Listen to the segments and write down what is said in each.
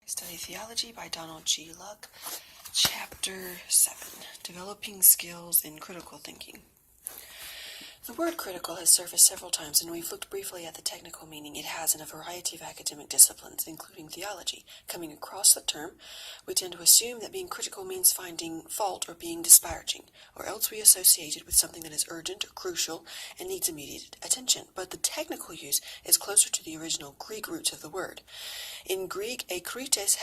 Study Theology by Donald G. Luck, Chapter 7, Developing Skills in Critical Thinking. The word critical has surfaced several times, and we've looked briefly at the technical meaning it has in a variety of academic disciplines, including theology. Coming across the term, we tend to assume that being critical means finding fault or being disparaging, or else we associate it with something that is urgent or crucial and needs immediate attention. But the technical use is closer to the original Greek roots of the word. In Greek, a krites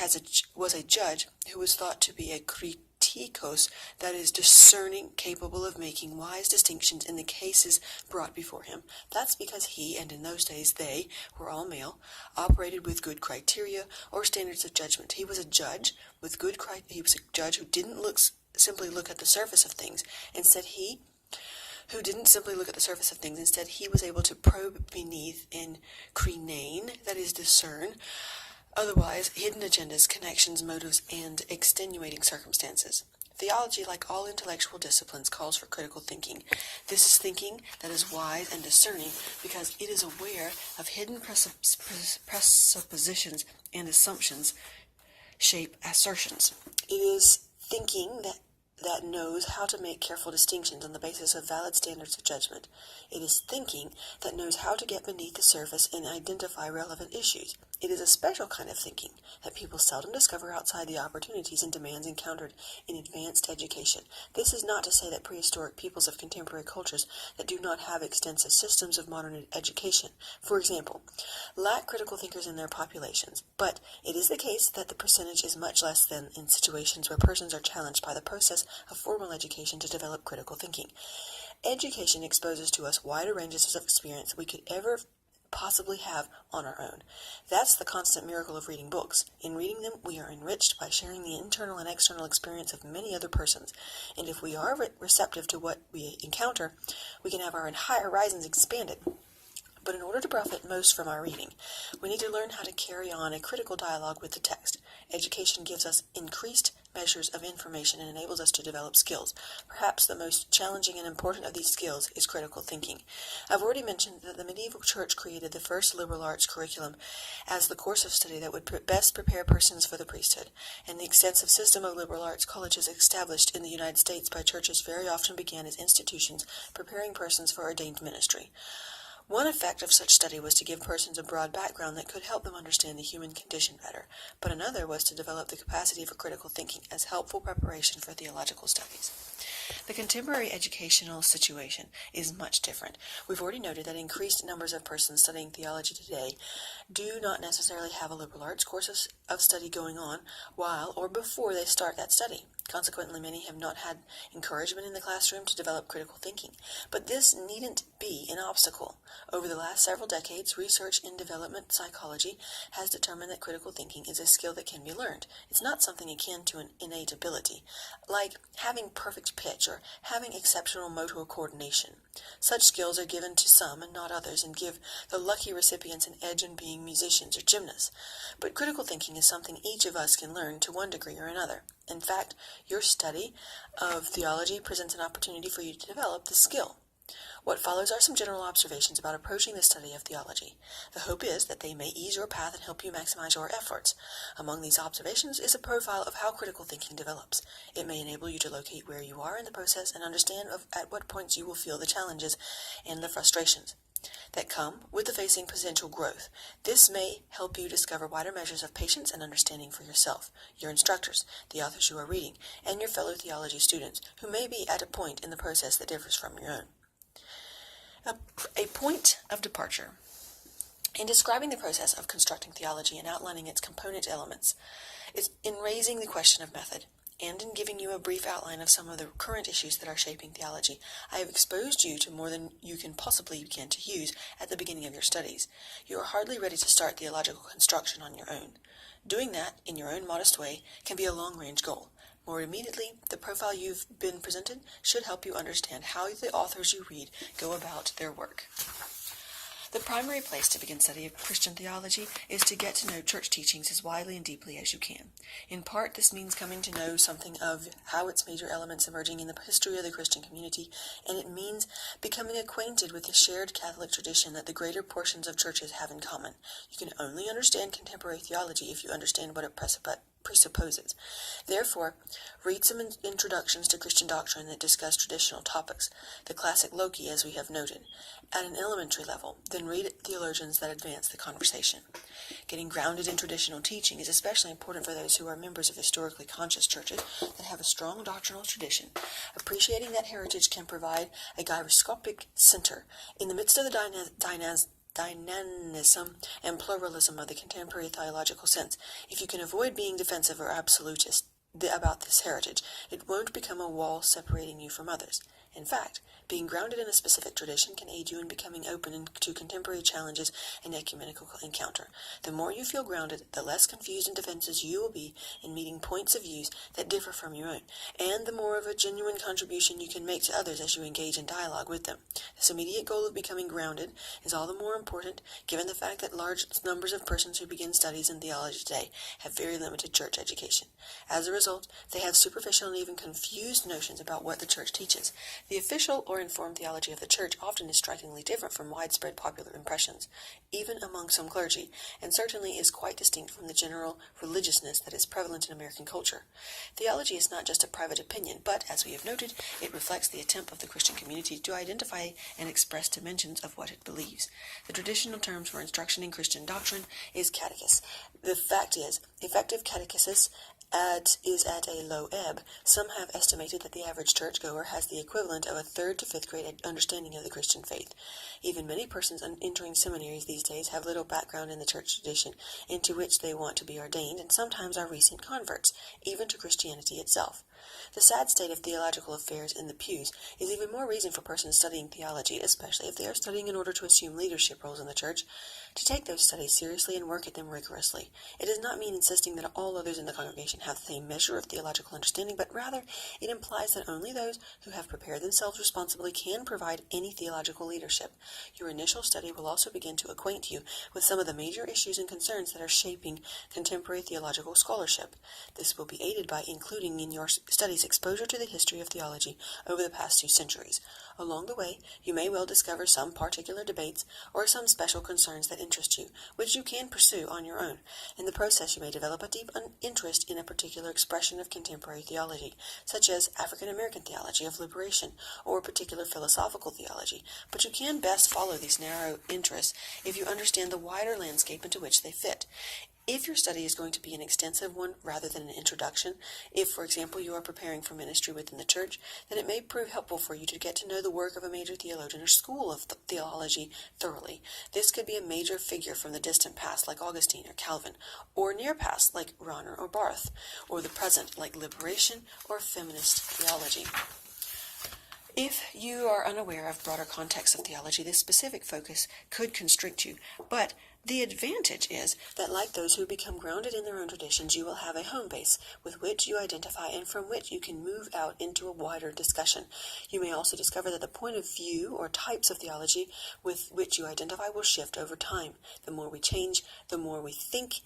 was a judge who was thought to be a kritikos, that is, discerning, capable of making wise distinctions in the cases brought before him. That's because he, and in those days they, were all male, operated with good criteria or standards of judgment. He was a judge with good he was a judge who didn't simply look at the surface of things. Instead, he was able to probe beneath in krinein, that is, discern, otherwise hidden agendas, connections, motives, and extenuating circumstances. Theology, like all intellectual disciplines, calls for critical thinking. This is thinking that is wise and discerning because it is aware of hidden presuppositions and assumptions shape assertions. It is thinking that knows how to make careful distinctions on the basis of valid standards of judgment. It is thinking that knows how to get beneath the surface and identify relevant issues. It is a special kind of thinking that people seldom discover outside the opportunities and demands encountered in advanced education. This is not to say that prehistoric peoples of contemporary cultures that do not have extensive systems of modern education, for example, lack critical thinkers in their populations, but it is the case that the percentage is much less than in situations where persons are challenged by the process of formal education to develop critical thinking. Education exposes to us wider ranges of experience we could ever possibly have on our own. That's the constant miracle of reading books. In reading them, we are enriched by sharing the internal and external experience of many other persons. And if we are receptive to what we encounter, we can have our entire horizons expanded. But in order to profit most from our reading, we need to learn how to carry on a critical dialogue with the text. Education gives us increased measures of information and enables us to develop skills. Perhaps the most challenging and important of these skills is critical thinking. I've already mentioned that the medieval church created the first liberal arts curriculum as the course of study that would best prepare persons for the priesthood, and the extensive system of liberal arts colleges established in the United States by churches very often began as institutions preparing persons for ordained ministry. One effect of such study was to give persons a broad background that could help them understand the human condition better, but another was to develop the capacity for critical thinking as helpful preparation for theological studies. The contemporary educational situation is much different. We've already noted that increased numbers of persons studying theology today do not necessarily have a liberal arts course of study going on while or before they start that study. Consequently, many have not had encouragement in the classroom to develop critical thinking. But this needn't be an obstacle. Over the last several decades, research in development psychology has determined that critical thinking is a skill that can be learned. It's not something akin to an innate ability, like having perfect pitch or having exceptional motor coordination. Such skills are given to some and not others, and give the lucky recipients an edge in being musicians or gymnasts. But critical thinking is something each of us can learn to one degree or another. In fact, your study of theology presents an opportunity for you to develop this skill. What follows are some general observations about approaching the study of theology. The hope is that they may ease your path and help you maximize your efforts. Among these observations is a profile of how critical thinking develops. It may enable you to locate where you are in the process and understand at what points you will feel the challenges and the frustrations that come with the facing potential growth. This may help you discover wider measures of patience and understanding for yourself, your instructors, the authors you are reading, and your fellow theology students, who may be at a point in the process that differs from your own. A point of departure. In describing the process of constructing theology and outlining its component elements, in raising the question of method, and in giving you a brief outline of some of the current issues that are shaping theology, I have exposed you to more than you can possibly begin to use at the beginning of your studies. You are hardly ready to start theological construction on your own. Doing that, in your own modest way, can be a long-range goal. More immediately, the profile you've been presented should help you understand how the authors you read go about their work. The primary place to begin study of Christian theology is to get to know church teachings as widely and deeply as you can. In part, this means coming to know something of how its major elements emerging in the history of the Christian community, and it means becoming acquainted with the shared Catholic tradition that the greater portions of churches have in common. You can only understand contemporary theology if you understand what it presupposes. Therefore, read some introductions to Christian doctrine that discuss traditional topics, the classic loci, as we have noted, at an elementary level, then read theologians that advance the conversation. Getting grounded in traditional teaching is especially important for those who are members of historically conscious churches that have a strong doctrinal tradition. Appreciating that heritage can provide a gyroscopic center in the midst of the dynamism and pluralism of the contemporary theological sense. If you can avoid being defensive or absolutist about this heritage, it won't become a wall separating you from others. In fact, being grounded in a specific tradition can aid you in becoming open to contemporary challenges and ecumenical encounter. The more you feel grounded, the less confused and defensive you will be in meeting points of views that differ from your own, and the more of a genuine contribution you can make to others as you engage in dialogue with them. This immediate goal of becoming grounded is all the more important given the fact that large numbers of persons who begin studies in theology today have very limited church education. As a result, they have superficial and even confused notions about what the church teaches. The official or informed theology of the church often is strikingly different from widespread popular impressions, even among some clergy, and certainly is quite distinct from the general religiousness that is prevalent in American culture. Theology is not just a private opinion, but, as we have noted, it reflects the attempt of the Christian community to identify and express dimensions of what it believes. The traditional terms for instruction in Christian doctrine is catechis. The fact is, effective catechesis is at a low ebb. Some have estimated that the average churchgoer has the equivalent of a 3rd to 5th grade understanding of the Christian faith. Even many persons entering seminaries these days have little background in the church tradition into which they want to be ordained, and sometimes are recent converts, even to Christianity itself. The sad state of theological affairs in the pews is even more reason for persons studying theology, especially if they are studying in order to assume leadership roles in the church, to take those studies seriously and work at them rigorously. It does not mean insisting that all others in the congregation have the same measure of theological understanding, but rather it implies that only those who have prepared themselves responsibly can provide any theological leadership. Your initial study will also begin to acquaint you with some of the major issues and concerns that are shaping contemporary theological scholarship. This will be aided by including in your studies exposure to the history of theology over the past 2 centuries. Along the way, you may well discover some particular debates or some special concerns that interest you, which you can pursue on your own. In the process, you may develop a deep interest in a particular expression of contemporary theology, such as African American theology of liberation or particular philosophical theology, but you can best follow these narrow interests if you understand the wider landscape into which they fit. If your study is going to be an extensive one rather than an introduction, if, for example, you are preparing for ministry within the church, then it may prove helpful for you to get to know the work of a major theologian or school of theology thoroughly. This could be a major figure from the distant past like Augustine or Calvin, or near past like Rahner or Barth, or the present like liberation or feminist theology. If you are unaware of broader context of theology, this specific focus could constrict you, but the advantage is that, like those who become grounded in their own traditions, you will have a home base with which you identify and from which you can move out into a wider discussion. You may also discover that the point of view or types of theology with which you identify will shift over time. The more we change, the more we think.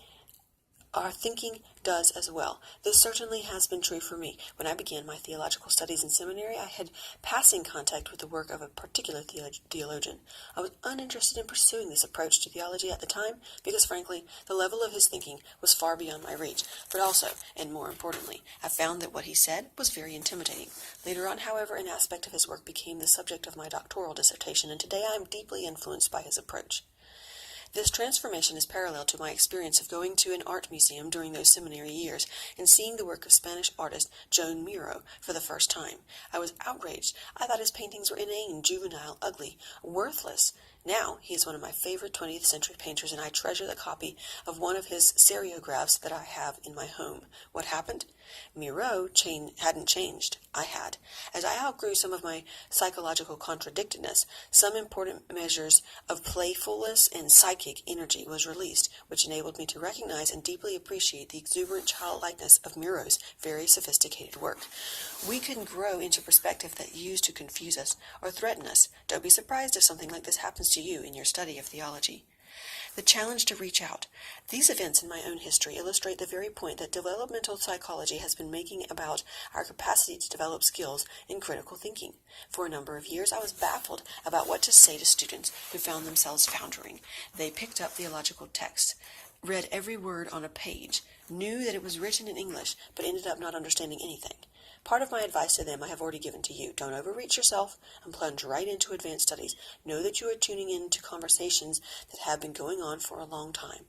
Our thinking does as well. This certainly has been true for me. When I began my theological studies in seminary, I had passing contact with the work of a particular theologian. I was uninterested in pursuing this approach to theology at the time because, frankly, the level of his thinking was far beyond my reach. But also, and more importantly, I found that what he said was very intimidating. Later on, however, an aspect of his work became the subject of my doctoral dissertation, and today I am deeply influenced by his approach. This transformation is parallel to my experience of going to an art museum during those seminary years and seeing the work of Spanish artist Joan Miro for the first time. I was outraged. I thought his paintings were inane, juvenile, ugly, worthless. Now he is one of my favorite 20th century painters, and I treasure the copy of one of his seriographs that I have in my home. What happened? Miro hadn't changed. I had. As I outgrew some of my psychological contradictedness, some important measures of playfulness and psychic energy was released, which enabled me to recognize and deeply appreciate the exuberant childlikeness of Miro's very sophisticated work. We can grow into perspective that used to confuse us or threaten us. Don't be surprised if something like this happens to to you in your study of theology. The challenge to reach out. These events in my own history illustrate the very point that developmental psychology has been making about our capacity to develop skills in critical thinking. For a number of years, I was baffled about what to say to students who found themselves foundering. They picked up theological texts, read every word on a page, knew that it was written in English, but ended up not understanding anything. Part of my advice to them I have already given to you. Don't overreach yourself and plunge right into advanced studies. Know that you are tuning into conversations that have been going on for a long time.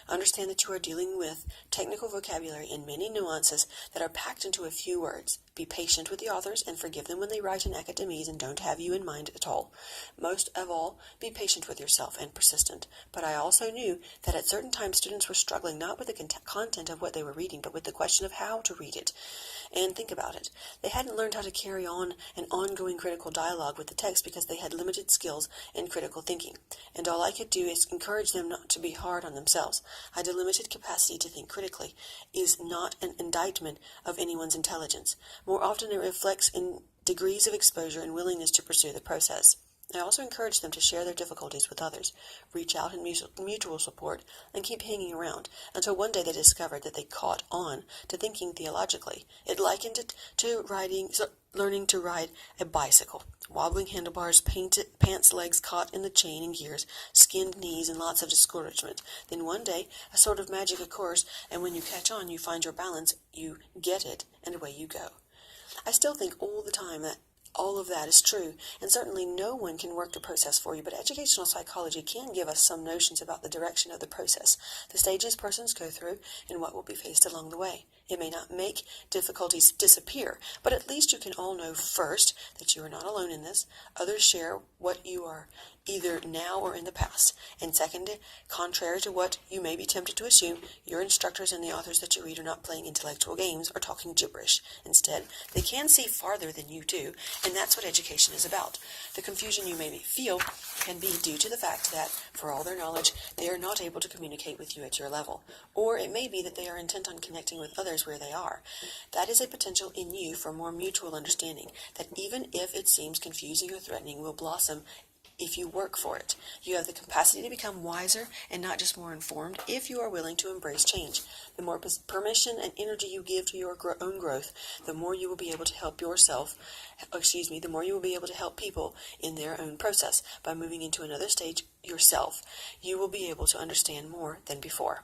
Understand that you are dealing with technical vocabulary and many nuances that are packed into a few words. Be patient with the authors and forgive them when they write in academies and don't have you in mind at all. Most of all, be patient with yourself and persistent. But I also knew that at certain times students were struggling not with the content of what they were reading, but with the question of how to read it. And think about it. They hadn't learned how to carry on an ongoing critical dialogue with the text because they had limited skills in critical thinking. And all I could do is encourage them not to be hard on themselves. I had a limited capacity to think critically is not an indictment of anyone's intelligence. More often it reflects in degrees of exposure and willingness to pursue the process. I also encourage them to share their difficulties with others, reach out in mutual support, and keep hanging around until one day they discovered that they caught on to thinking theologically. It likened it to learning to ride a bicycle. Wobbling handlebars, pants legs caught in the chain and gears, skinned knees, and lots of discouragement. Then one day, a sort of magic occurs, and when you catch on, you find your balance, you get it, and away you go. I still think all the time that all of that is true, and certainly no one can work the process for you, but educational psychology can give us some notions about the direction of the process, the stages persons go through, and what will be faced along the way. It may not make difficulties disappear, but at least you can all know first that you are not alone in this. Others share what you are either now or in the past. And second, contrary to what you may be tempted to assume, your instructors and the authors that you read are not playing intellectual games or talking gibberish. Instead, they can see farther than you do, and that's what education is about. The confusion you may feel can be due to the fact that, for all their knowledge, they are not able to communicate with you at your level. Or it may be that they are intent on connecting with others where they are. That is a potential in you for more mutual understanding, that even if it seems confusing or threatening, will blossom if you work for it. You have the capacity to become wiser and not just more informed if you are willing to embrace change. The more permission and energy you give to your own growth, the more you will be able to help the more you will be able to help people in their own process. By moving into another stage yourself, you will be able to understand more than before.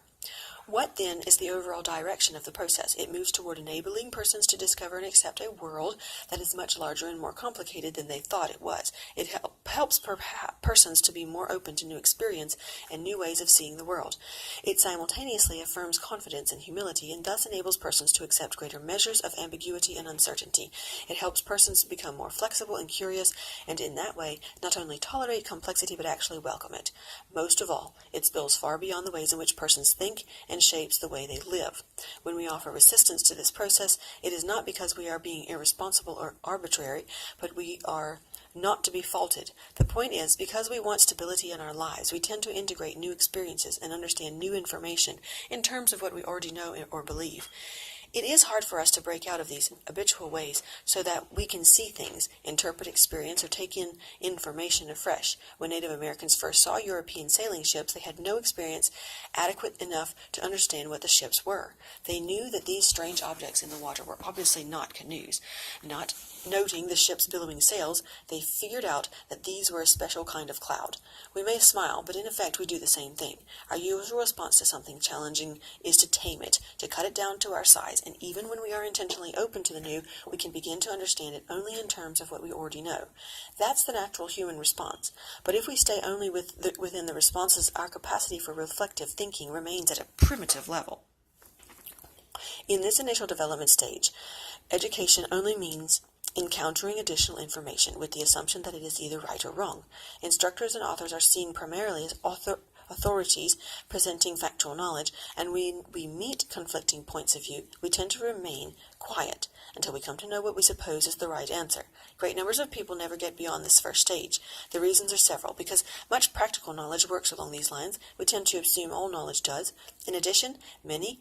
What then is the overall direction of the process? It moves toward enabling persons to discover and accept a world that is much larger and more complicated than they thought it was. It helps persons to be more open to new experience and new ways of seeing the world. It simultaneously affirms confidence and humility and thus enables persons to accept greater measures of ambiguity and uncertainty. It helps persons to become more flexible and curious, and in that way not only tolerate complexity but actually welcome it. Most of all, it spills far beyond the ways in which persons think and shapes the way they live. When we offer resistance to this process, it is not because we are being irresponsible or arbitrary, but we are not to be faulted. The point is, because we want stability in our lives, we tend to integrate new experiences and understand new information in terms of what we already know or believe. It is hard for us to break out of these habitual ways so that we can see things, interpret experience, or take in information afresh. When Native Americans first saw European sailing ships, they had no experience adequate enough to understand what the ships were. They knew that these strange objects in the water were obviously not canoes. Not noting the ship's billowing sails, they figured out that these were a special kind of cloud. We may smile, but in effect we do the same thing. Our usual response to something challenging is to tame it, to cut it down to our size, and even when we are intentionally open to the new, we can begin to understand it only in terms of what we already know. That's the natural human response. But if we stay only within the responses, our capacity for reflective thinking remains at a primitive level. In this initial development stage, education only means encountering additional information with the assumption that it is either right or wrong. Instructors and authors are seen primarily as authorities presenting factual knowledge, and when we meet conflicting points of view, we tend to remain quiet, until we come to know what we suppose is the right answer. Great numbers of people never get beyond this first stage. The reasons are several. Because much practical knowledge works along these lines, we tend to assume all knowledge does. In addition, many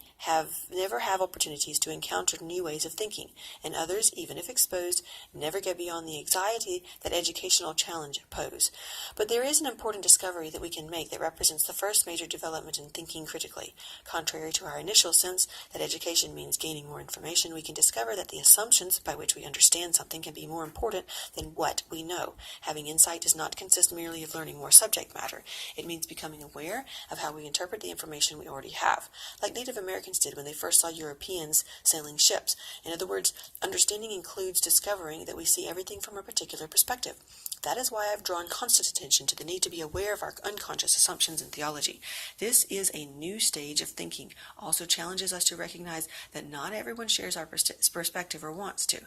never have opportunities to encounter new ways of thinking, and others, even if exposed, never get beyond the anxiety that educational challenge pose. But there is an important discovery that we can make that represents the first major development in thinking critically. Contrary to our initial sense that education means gaining more information, we can discover that the assumptions by which we understand something can be more important than what we know. Having insight does not consist merely of learning more subject matter. It means becoming aware of how we interpret the information we already have, like Native Americans did when they first saw Europeans sailing ships. In other words, understanding includes discovering that we see everything from a particular perspective. That is why I've drawn constant attention to the need to be aware of our unconscious assumptions in theology. This is a new stage of thinking, also challenges us to recognize that not everyone shares our perspective or wants to.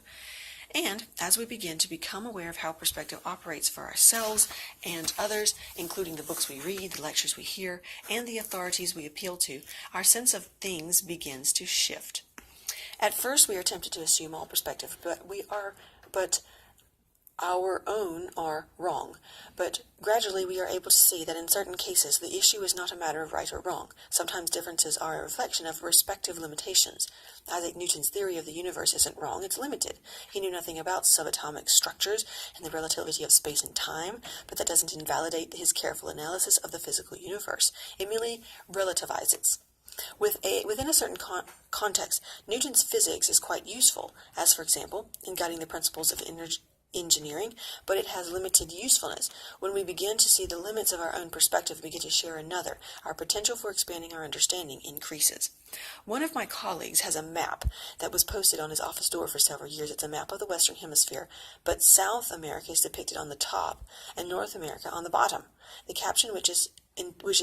And as we begin to become aware of how perspective operates for ourselves and others, including the books we read, the lectures we hear, and the authorities we appeal to, our sense of things begins to shift. At first, we are tempted to assume all perspective, but our own are wrong. But gradually we are able to see that in certain cases the issue is not a matter of right or wrong. Sometimes differences are a reflection of respective limitations. Isaac Newton's theory of the universe isn't wrong, it's limited. He knew nothing about subatomic structures and the relativity of space and time, but that doesn't invalidate his careful analysis of the physical universe. It merely relativizes it. Within a certain context, Newton's physics is quite useful, as for example, in guiding the principles of engineering, but it has limited usefulness. When we begin to see the limits of our own perspective and begin to share another, our potential for expanding our understanding increases. One of my colleagues has a map that was posted on his office door for several years. It's a map of the Western Hemisphere, but South America is depicted on the top and North America on the bottom. The caption, which is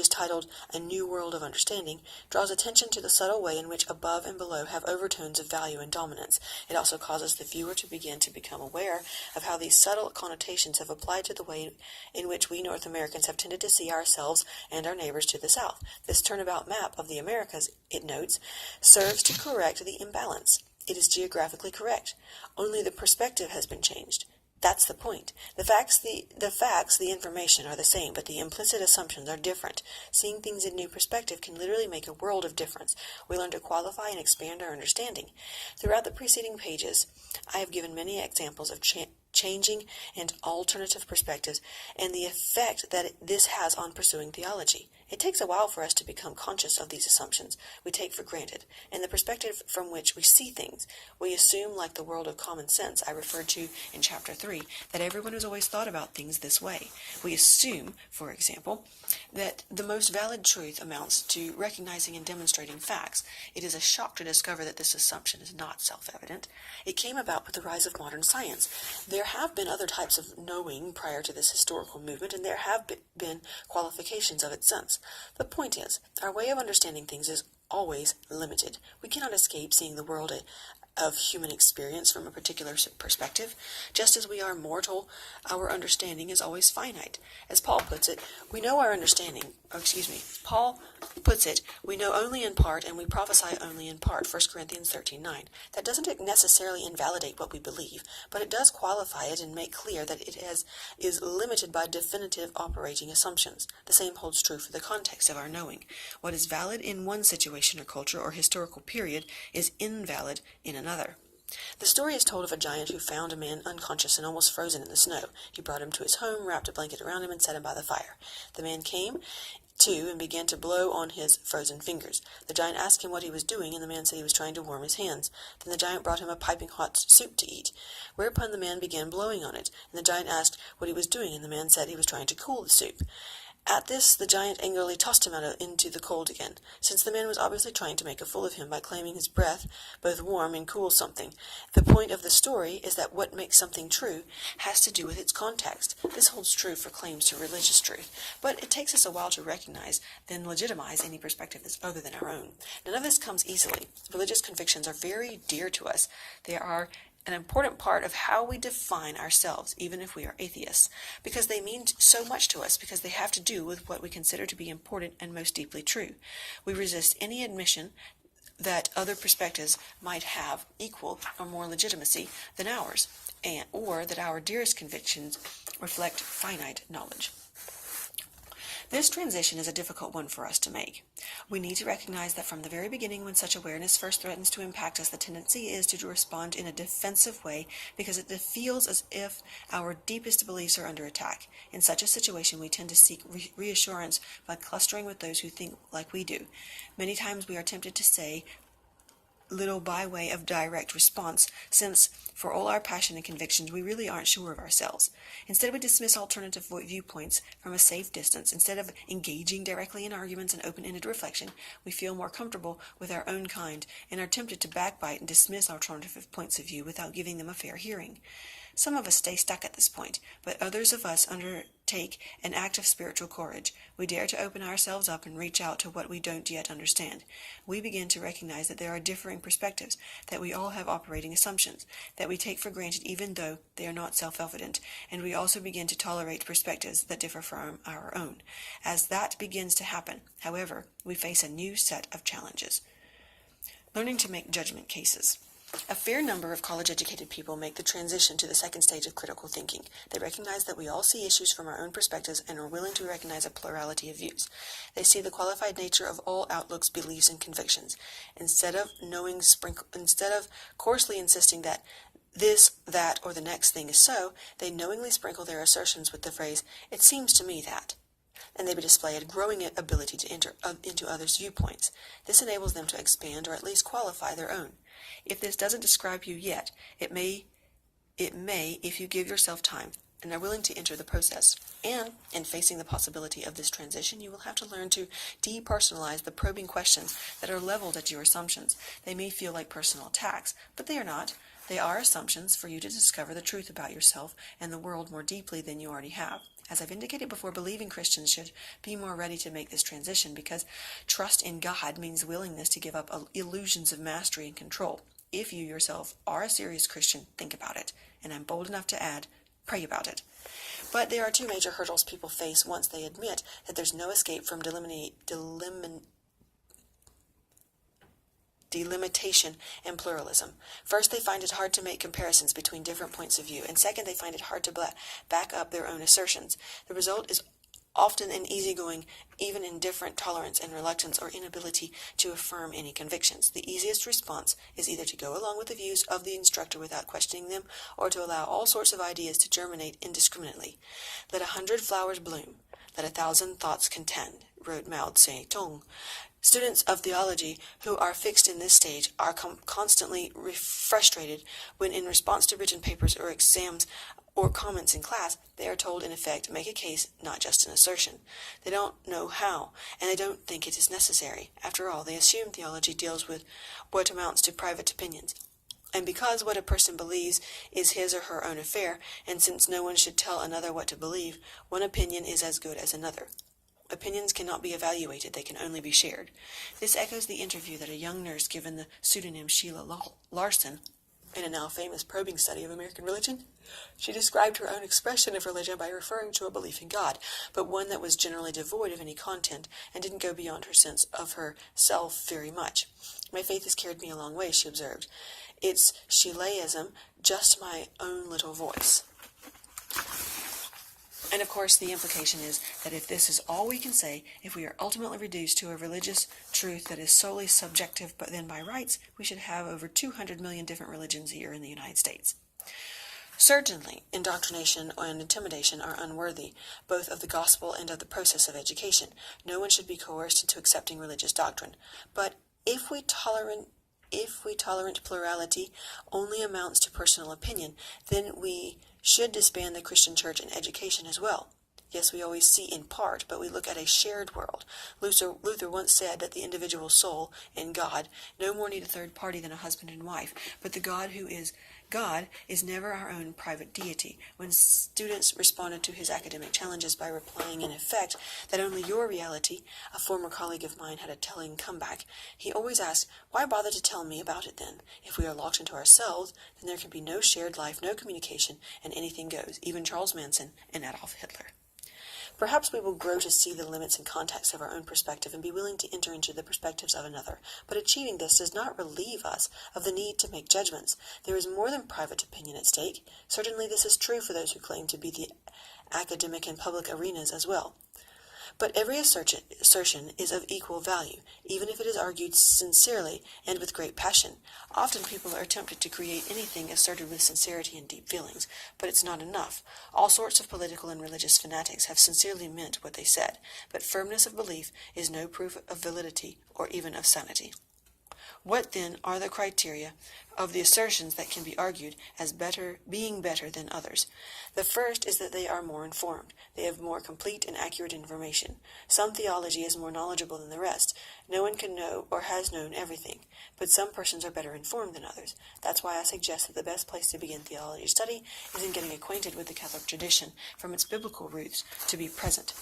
titled A New World of Understanding, draws attention to the subtle way in which above and below have overtones of value and dominance. It also causes the viewer to begin to become aware of how these subtle connotations have applied to the way in which we North Americans have tended to see ourselves and our neighbors to the south. This turnabout map of the Americas, it notes, serves to correct the imbalance. It is geographically correct. Only the perspective has been changed. That's the point. The facts, the information are the same, but the implicit assumptions are different. Seeing things in new perspective can literally make a world of difference. We learn to qualify and expand our understanding. Throughout the preceding pages, I have given many examples of changing and alternative perspectives and the effect that this has on pursuing theology. It takes a while for us to become conscious of these assumptions we take for granted, and the perspective from which we see things. We assume, like the world of common sense I referred to in Chapter 3, that everyone has always thought about things this way. We assume, for example, that the most valid truth amounts to recognizing and demonstrating facts. It is a shock to discover that this assumption is not self-evident. It came about with the rise of modern science. There have been other types of knowing prior to this historical movement, and there have been qualifications of it since. The point is, our way of understanding things is always limited. We cannot escape seeing the world of human experience from a particular perspective. Just as we are mortal, our understanding is always finite. As Paul puts it, we know we know only in part and we prophesy only in part, 1 Corinthians 13:9. That doesn't necessarily invalidate what we believe, but it does qualify it and make clear that it is limited by definitive operating assumptions. The same holds true for the context of our knowing. What is valid in one situation or culture or historical period is invalid in another. The story is told of a giant who found a man unconscious and almost frozen in the snow. He brought him to his home, wrapped a blanket around him, and set him by the fire. The man came to and began to blow on his frozen fingers. The giant asked him what he was doing, and the man said he was trying to warm his hands. Then the giant brought him a piping hot soup to eat, whereupon the man began blowing on it, and the giant asked what he was doing, and the man said he was trying to cool the soup. At this, the giant angrily tossed him out into the cold again, since the man was obviously trying to make a fool of him by claiming his breath both warm and cool something. The point of the story is that what makes something true has to do with its context. This holds true for claims to religious truth, but it takes us a while to recognize, then legitimize any perspective that's other than our own. None of this comes easily. Religious convictions are very dear to us. They are an important part of how we define ourselves, even if we are atheists, because they mean so much to us, because they have to do with what we consider to be important and most deeply true. We resist any admission that other perspectives might have equal or more legitimacy than ours, or that our dearest convictions reflect finite knowledge. This transition is a difficult one for us to make. We need to recognize that from the very beginning, when such awareness first threatens to impact us, the tendency is to respond in a defensive way because it feels as if our deepest beliefs are under attack. In such a situation, we tend to seek reassurance by clustering with those who think like we do. Many times we are tempted to say little by way of direct response, since for all our passion and convictions, we really aren't sure of ourselves. Instead, we dismiss alternative viewpoints from a safe distance. Instead of engaging directly in arguments and open-ended reflection, we feel more comfortable with our own kind and are tempted to backbite and dismiss alternative points of view without giving them a fair hearing. Some of us stay stuck at this point, but others of us undertake an act of spiritual courage. We dare to open ourselves up and reach out to what we don't yet understand. We begin to recognize that there are differing perspectives, that we all have operating assumptions, that we take for granted even though they are not self-evident, and we also begin to tolerate perspectives that differ from our own. As that begins to happen, however, we face a new set of challenges. Learning to make judgment cases. A fair number of college-educated people make the transition to the second stage of critical thinking. They recognize that we all see issues from our own perspectives and are willing to recognize a plurality of views. They see the qualified nature of all outlooks, beliefs, and convictions. Instead of coarsely insisting that this, that, or the next thing is so, they knowingly sprinkle their assertions with the phrase, "It seems to me that," and they display a growing ability to enter into others' viewpoints. This enables them to expand or at least qualify their own. If this doesn't describe you yet, it may if you give yourself time and are willing to enter the process. And in facing the possibility of this transition, you will have to learn to depersonalize the probing questions that are leveled at your assumptions. They may feel like personal attacks, but they are not. They are assumptions for you to discover the truth about yourself and the world more deeply than you already have. As I've indicated before, believing Christians should be more ready to make this transition because trust in God means willingness to give up illusions of mastery and control. If you yourself are a serious Christian, think about it. And I'm bold enough to add, pray about it. But there are two major hurdles people face once they admit that there's no escape from delimitation and pluralism. First, they find it hard to make comparisons between different points of view, and second, they find it hard to back up their own assertions. The result is often an easygoing, even indifferent tolerance and reluctance or inability to affirm any convictions. The easiest response is either to go along with the views of the instructor without questioning them, or to allow all sorts of ideas to germinate indiscriminately. Let 100 flowers bloom, let 1,000 thoughts contend, wrote Mao Zedong. Students of theology who are fixed in this stage are constantly frustrated when, in response to written papers or exams or comments in class, they are told, in effect, make a case, not just an assertion. They don't know how, and they don't think it is necessary. After all, they assume theology deals with what amounts to private opinions. And because what a person believes is his or her own affair, and since no one should tell another what to believe, one opinion is as good as another. Opinions cannot be evaluated, they can only be shared. This echoes the interview that a young nurse given the pseudonym Sheila Larson in a now famous probing study of American religion. She described her own expression of religion by referring to a belief in God, but one that was generally devoid of any content and didn't go beyond her sense of herself very much. My faith has carried me a long way, she observed. It's Sheilaism, just my own little voice. And of course, the implication is that if this is all we can say, if we are ultimately reduced to a religious truth that is solely subjective, but then by rights, we should have over 200 million different religions here in the United States. Certainly, indoctrination and intimidation are unworthy, both of the gospel and of the process of education. No one should be coerced into accepting religious doctrine. But if tolerant plurality only amounts to personal opinion, then we should disband the Christian church and education as well. Yes, we always see in part, but we look at a shared world. Luther once said that the individual soul and God no more need a third party than a husband and wife, but the God who is God is never our own private deity. When students responded to his academic challenges by replying in effect that only your reality, a former colleague of mine had a telling comeback. He always asked, why bother to tell me about it then? If we are locked into ourselves, then there can be no shared life, no communication, and anything goes, even Charles Manson and Adolf Hitler. Perhaps we will grow to see the limits and context of our own perspective and be willing to enter into the perspectives of another. But achieving this does not relieve us of the need to make judgments. There is more than private opinion at stake. Certainly this is true for those who claim to be the academic and public arenas as well. But every assertion is of equal value, even if it is argued sincerely and with great passion. Often people are tempted to create anything asserted with sincerity and deep feelings, but it's not enough. All sorts of political and religious fanatics have sincerely meant what they said, but firmness of belief is no proof of validity or even of sanity. What, then, are the criteria of the assertions that can be argued as being better than others? The first is that they are more informed. They have more complete and accurate information. Some theology is more knowledgeable than the rest. No one can know or has known everything, but some persons are better informed than others. That's why I suggest that the best place to begin theology study is in getting acquainted with the Catholic tradition from its biblical roots to be present.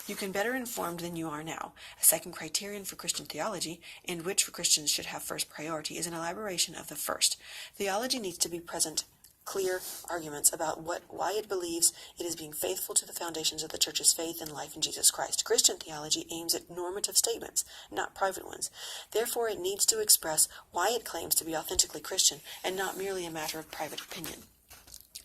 You can better informed than you are now. A second criterion for Christian theology, and which for Christians should have first priority, is an elaboration of the first. Theology needs to be present clear arguments about why it believes it is being faithful to the foundations of the Church's faith and life in Jesus Christ. Christian theology aims at normative statements, not private ones. Therefore, it needs to express why it claims to be authentically Christian and not merely a matter of private opinion.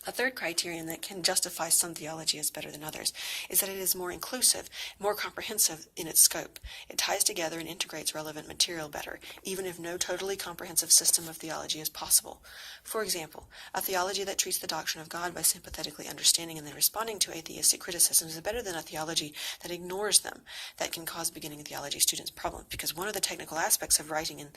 A third criterion that can justify some theology as better than others is that it is more inclusive, more comprehensive in its scope. It ties together and integrates relevant material better, even if no totally comprehensive system of theology is possible. For example, a theology that treats the doctrine of God by sympathetically understanding and then responding to atheistic criticisms is better than a theology that ignores them. That can cause beginning theology students problems, because one of the technical aspects of writing in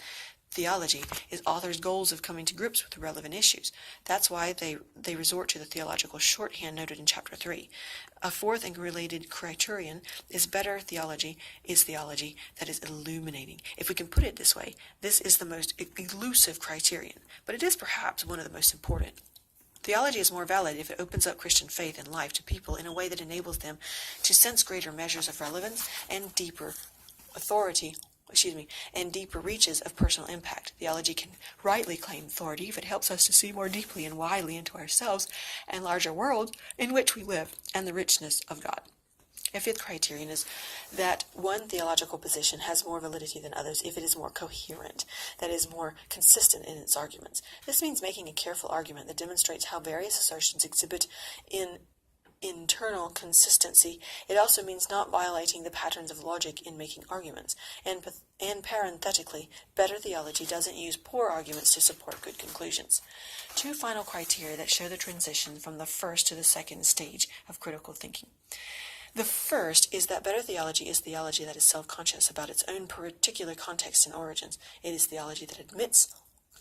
theology is authors' goals of coming to grips with the relevant issues. That's why they resort to the theological shorthand noted in Chapter 3. A fourth and related criterion is theology that is illuminating. If we can put it this way, this is the most elusive criterion, but it is perhaps one of the most important. Theology is more valid if it opens up Christian faith and life to people in a way that enables them to sense greater measures of relevance and deeper reaches of personal impact. Theology can rightly claim authority if it helps us to see more deeply and widely into ourselves and larger world in which we live and the richness of God. A fifth criterion is that one theological position has more validity than others if it is more coherent, that is, more consistent in its arguments. This means making a careful argument that demonstrates how various assertions exhibit in internal consistency. It also means not violating the patterns of logic in making arguments. And parenthetically, better theology doesn't use poor arguments to support good conclusions. Two final criteria that show the transition from the first to the second stage of critical thinking. The first is that better theology is theology that is self-conscious about its own particular context and origins. It is theology that admits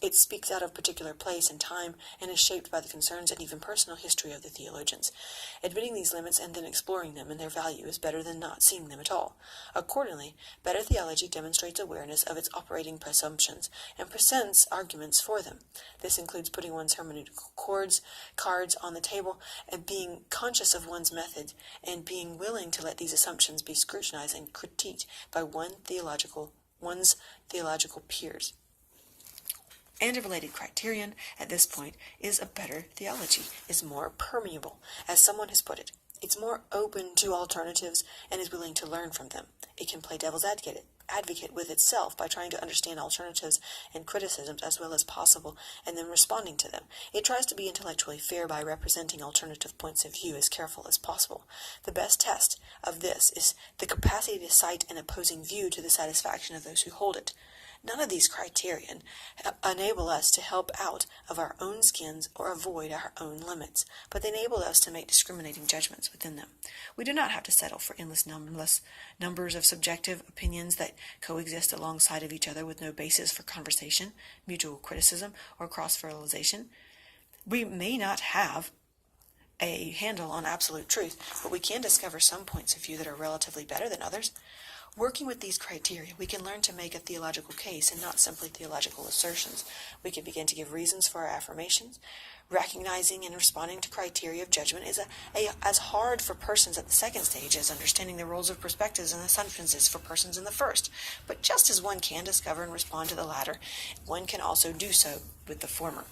it speaks out of particular place and time and is shaped by the concerns and even personal history of the theologians. Admitting these limits and then exploring them and their value is better than not seeing them at all. Accordingly, better theology demonstrates awareness of its operating presumptions and presents arguments for them. This includes putting one's hermeneutical cards on the table and being conscious of one's method and being willing to let these assumptions be scrutinized and critiqued by one's theological peers. And a related criterion at this point is a better theology is more permeable. As someone has put it, it's more open to alternatives and is willing to learn from them. It can play devil's advocate with itself by trying to understand alternatives and criticisms as well as possible and then responding to them. It tries to be intellectually fair by representing alternative points of view as careful as possible. The best test of this is the capacity to cite an opposing view to the satisfaction of those who hold it. None of these criterion enable us to help out of our own skins or avoid our own limits, but they enable us to make discriminating judgments within them. We do not have to settle for endless numbers of subjective opinions that coexist alongside of each other with no basis for conversation, mutual criticism, or cross-fertilization. We may not have a handle on absolute truth, but we can discover some points of view that are relatively better than others. Working with these criteria, we can learn to make a theological case and not simply theological assertions. We can begin to give reasons for our affirmations. Recognizing and responding to criteria of judgment is as hard for persons at the second stage as understanding the roles of perspectives and assumptions is for persons in the first. But just as one can discover and respond to the latter, one can also do so with the former.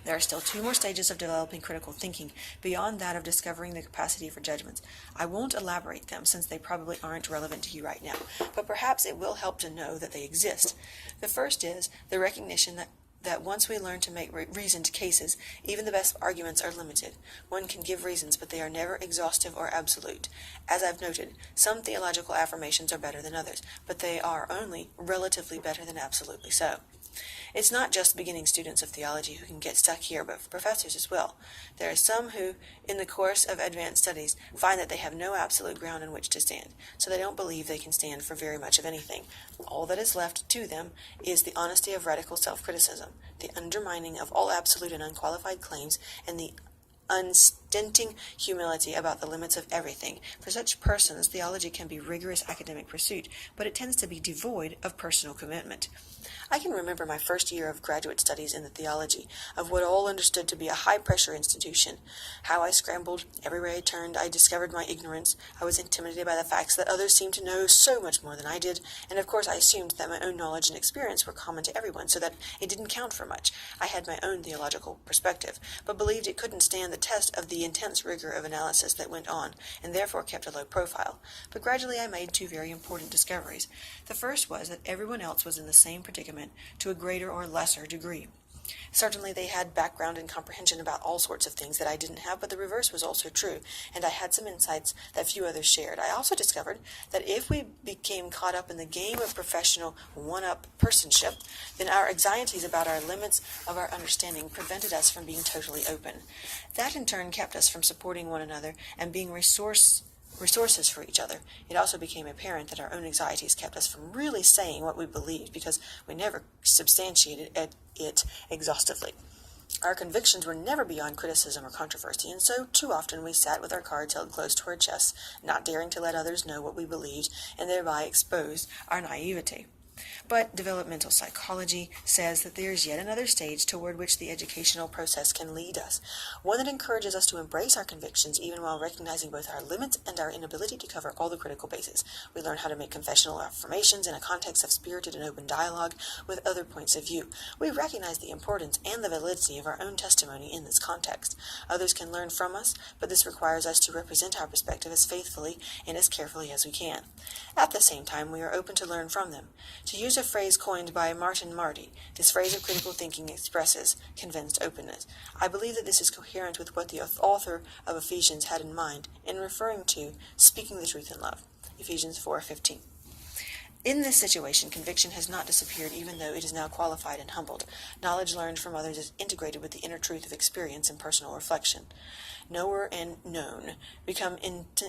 There are still two more stages of developing critical thinking beyond that of discovering the capacity for judgments. I won't elaborate them since they probably aren't relevant to you right now, but perhaps it will help to know that they exist. The first is the recognition that once we learn to make reasoned cases, even the best arguments are limited. One can give reasons, but they are never exhaustive or absolute. As I've noted, some theological affirmations are better than others, but they are only relatively better than absolutely so. It's not just beginning students of theology who can get stuck here, but professors as well. There are some who, in the course of advanced studies, find that they have no absolute ground on which to stand, so they don't believe they can stand for very much of anything. All that is left to them is the honesty of radical self-criticism, the undermining of all absolute and unqualified claims, and the unstinting humility about the limits of everything. For such persons, theology can be rigorous academic pursuit, but it tends to be devoid of personal commitment. I can remember my first year of graduate studies in the theology of what all understood to be a high-pressure institution. How I scrambled. Everywhere I turned, I discovered my ignorance. I was intimidated by the facts that others seemed to know so much more than I did, and of course I assumed that my own knowledge and experience were common to everyone, so that it didn't count for much. I had my own theological perspective, but believed it couldn't stand the test of the intense rigor of analysis that went on, and therefore kept a low profile. But gradually I made two very important discoveries. The first was that everyone else was in the same predicament to a greater or lesser degree. Certainly they had background and comprehension about all sorts of things that I didn't have, but the reverse was also true, and I had some insights that few others shared. I also discovered that if we became caught up in the game of professional one-up personship, then our anxieties about our limits of our understanding prevented us from being totally open. That in turn kept us from supporting one another and being resources for each other. It also became apparent that our own anxieties kept us from really saying what we believed because we never substantiated it exhaustively. Our convictions were never beyond criticism or controversy, and so too often we sat with our cards held close to our chests, not daring to let others know what we believed, and thereby exposed our naivety. But developmental psychology says that there is yet another stage toward which the educational process can lead us, one that encourages us to embrace our convictions even while recognizing both our limits and our inability to cover all the critical bases. We learn how to make confessional affirmations in a context of spirited and open dialogue with other points of view. We recognize the importance and the validity of our own testimony in this context. Others can learn from us, but this requires us to represent our perspective as faithfully and as carefully as we can. At the same time, we are open to learn from them. To use a phrase coined by Martin Marty, this phrase of critical thinking expresses convinced openness. I believe that this is coherent with what the author of Ephesians had in mind in referring to speaking the truth in love. Ephesians 4:15. In this situation, conviction has not disappeared, even though it is now qualified and humbled. Knowledge learned from others is integrated with the inner truth of experience and personal reflection. Knower and known become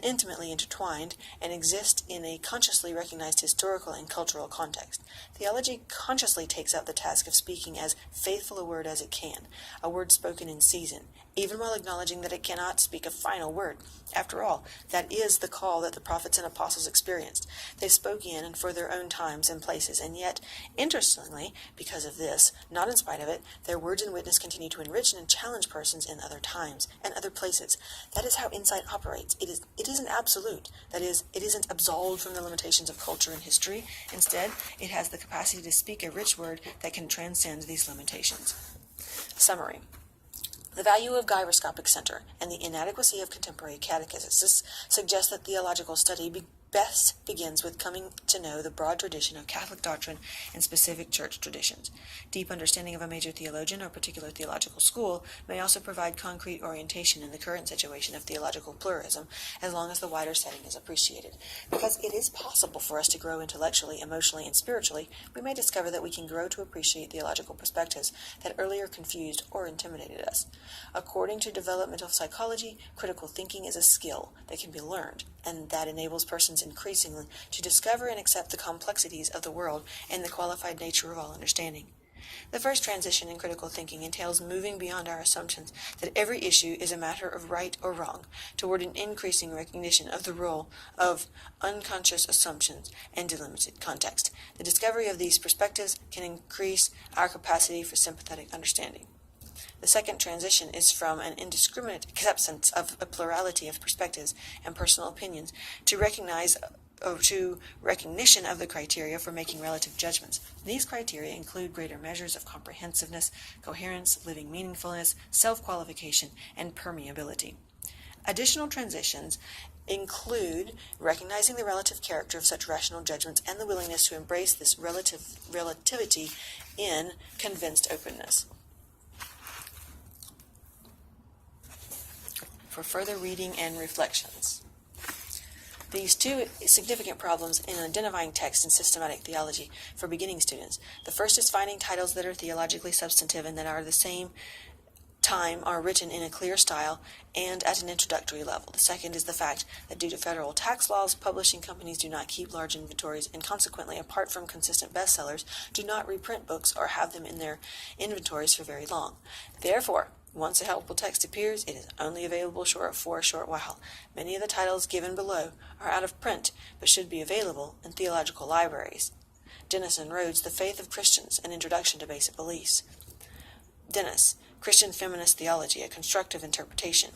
intimately intertwined and exist in a consciously recognized historical and cultural context. Theology consciously takes up the task of speaking as faithful a word as it can, a word spoken in season, even while acknowledging that it cannot speak a final word. After all, that is the call that the prophets and apostles experienced. They spoke in and for their own times and places, and yet, interestingly, because of this, not in spite of it, their words and witness continue to enrich and challenge persons in other times and other places. That is how insight operates. It isn't absolute. That is, it isn't absolved from the limitations of culture and history. Instead, it has the capacity to speak a rich word that can transcend these limitations. Summary. The value of gyroscopic center and the inadequacy of contemporary catechists suggest that theological study best begins with coming to know the broad tradition of Catholic doctrine and specific church traditions. Deep understanding of a major theologian or particular theological school may also provide concrete orientation in the current situation of theological pluralism, as long as the wider setting is appreciated. Because it is possible for us to grow intellectually, emotionally, and spiritually, we may discover that we can grow to appreciate theological perspectives that earlier confused or intimidated us. According to developmental psychology, critical thinking is a skill that can be learned, and that enables persons increasingly to discover and accept the complexities of the world and the qualified nature of all understanding. The first transition in critical thinking entails moving beyond our assumptions that every issue is a matter of right or wrong, toward an increasing recognition of the role of unconscious assumptions and delimited context. The discovery of these perspectives can increase our capacity for sympathetic understanding. The second transition is from an indiscriminate acceptance of a plurality of perspectives and personal opinions to recognize to recognition of the criteria for making relative judgments. These criteria include greater measures of comprehensiveness, coherence, living meaningfulness, self-qualification, and permeability. Additional transitions include recognizing the relative character of such rational judgments and the willingness to embrace this relativity in convinced openness. For further reading and reflections. These two significant problems in identifying text in systematic theology for beginning students. The first is finding titles that are theologically substantive and that are at the same time are written in a clear style and at an introductory level. The second is the fact that due to federal tax laws, publishing companies do not keep large inventories and consequently, apart from consistent bestsellers, do not reprint books or have them in their inventories for very long. Therefore, once a helpful text appears, it is only available for a short while. Many of the titles given below are out of print, but should be available in theological libraries. Dennis and Rhodes, The Faith of Christians, An Introduction to Basic Beliefs. Dennis, Christian Feminist Theology, A Constructive Interpretation.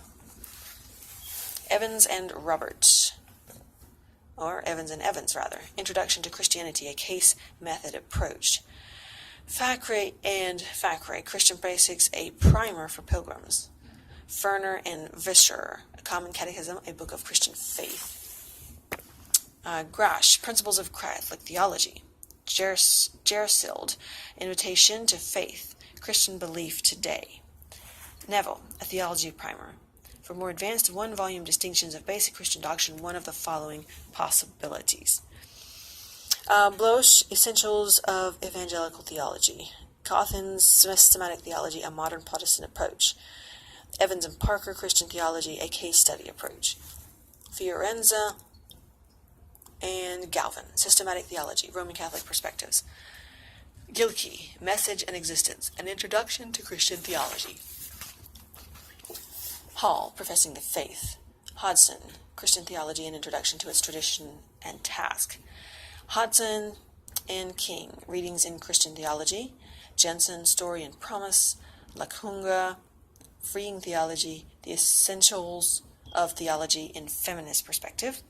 Evans and Roberts, or Evans and Evans, rather, Introduction to Christianity, A Case Method Approach. Facre and Facre, Christian Basics, A Primer for Pilgrims. Ferner and Vischer, A Common Catechism, A Book of Christian Faith. Grash, Principles of Catholic Theology. Gersild, Invitation to Faith, Christian Belief Today. Neville, A Theology Primer. For more advanced one-volume distinctions of basic Christian doctrine, one of the following possibilities. Bloch, Essentials of Evangelical Theology. Cawthon's Systematic Theology, A Modern Protestant Approach. Evans and Parker, Christian Theology, A Case Study Approach. Fiorenza and Galvin, Systematic Theology, Roman Catholic Perspectives. Gilkey, Message and Existence, An Introduction to Christian Theology. Hall, Professing the Faith. Hodson, Christian Theology, An Introduction to its Tradition and Task. Hodson and King, Readings in Christian Theology. Jensen, Story and Promise. Lacunga, Freeing Theology, The Essentials of Theology in Feminist Perspective.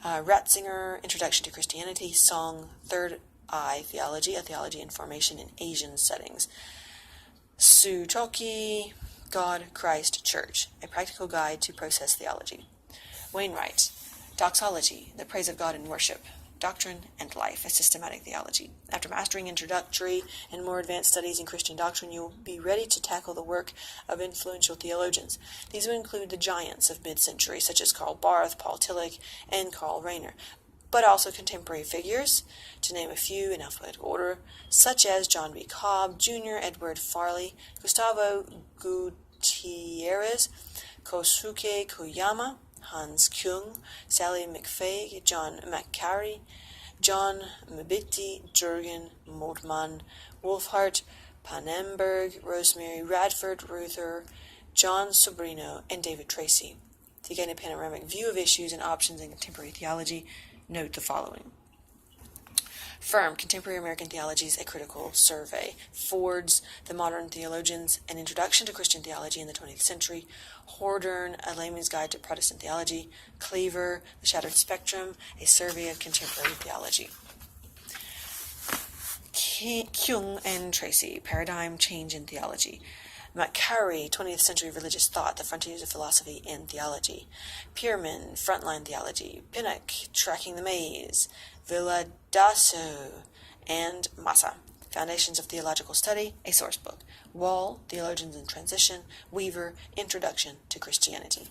Ratzinger, Introduction to Christianity. Song, Third Eye Theology, A Theology in Formation in Asian Settings. Suchoki, God, Christ, Church, A Practical Guide to Process Theology. Wainwright, Doxology, The Praise of God in Worship. Doctrine and Life, A Systematic Theology. After mastering introductory and more advanced studies in Christian doctrine, you will be ready to tackle the work of influential theologians. These would include the giants of mid-century, such as Karl Barth, Paul Tillich, and Karl Rahner, but also contemporary figures, to name a few in alphabetical order, such as John B. Cobb, Jr., Edward Farley, Gustavo Gutierrez, Kosuke Koyama, Hans Küng, Sally McFaig, John McCary, John Mabiti, Jürgen Moltmann, Wolfhart, Pannenberg, Rosemary Radford Ruther, John Sobrino, and David Tracy. To gain a panoramic view of issues and options in contemporary theology, note the following. Firm, Contemporary American Theologies, A Critical Survey. Ford's The Modern Theologians, An Introduction to Christian Theology in the 20th Century. Hordern, A Layman's Guide to Protestant Theology. Cleaver, The Shattered Spectrum, A Survey of Contemporary Theology. Küng and Tracy, Paradigm Change in Theology. McCary, 20th Century Religious Thought, The Frontiers of Philosophy and Theology. Pierman, Frontline Theology. Pinnock, Tracking the Maze. Villadasso and Massa, Foundations of Theological Study, a source book. Wall, Theologians in Transition. Weaver, Introduction to Christianity.